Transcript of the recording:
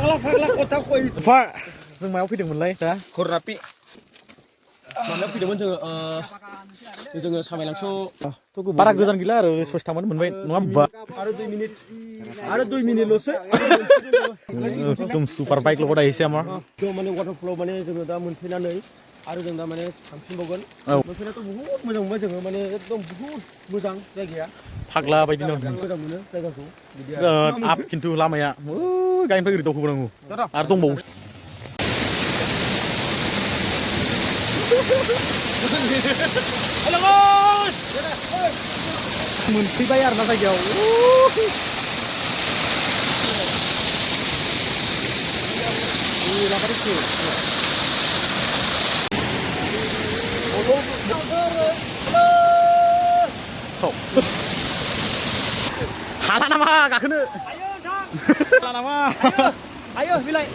फाग्ला खथा खय फा जों मायाव फैदोंमोनलाय दा खरापि मानो फैदोंमोन जोङो सामायलांस' बारा गोजान गैला आरो ससथामानो मोनबाय नङा होमबा आरो 2 मिनिटल'सो एकदम सुपार बाइक ल' दायोसै आमार माने वाटारफलाव माने जोङो दा मोनफैनानै आरो जों दा माने थांफिनबावगोन मोनफैनायाथ' बहुत मोजां मोनबाय जोङो माने एकदम बहुत मोजां जायगाया फाग्ला बायदि मोजां मोनो जायगाखौ आप खिन्थु लामाया गायनिफ्राय ओरै दावखोबोनांगौ आरो दंबावो मोनफैबाय आरो ना जायगायाव हाला नामा गाखोनो हाला नामा ayo bilai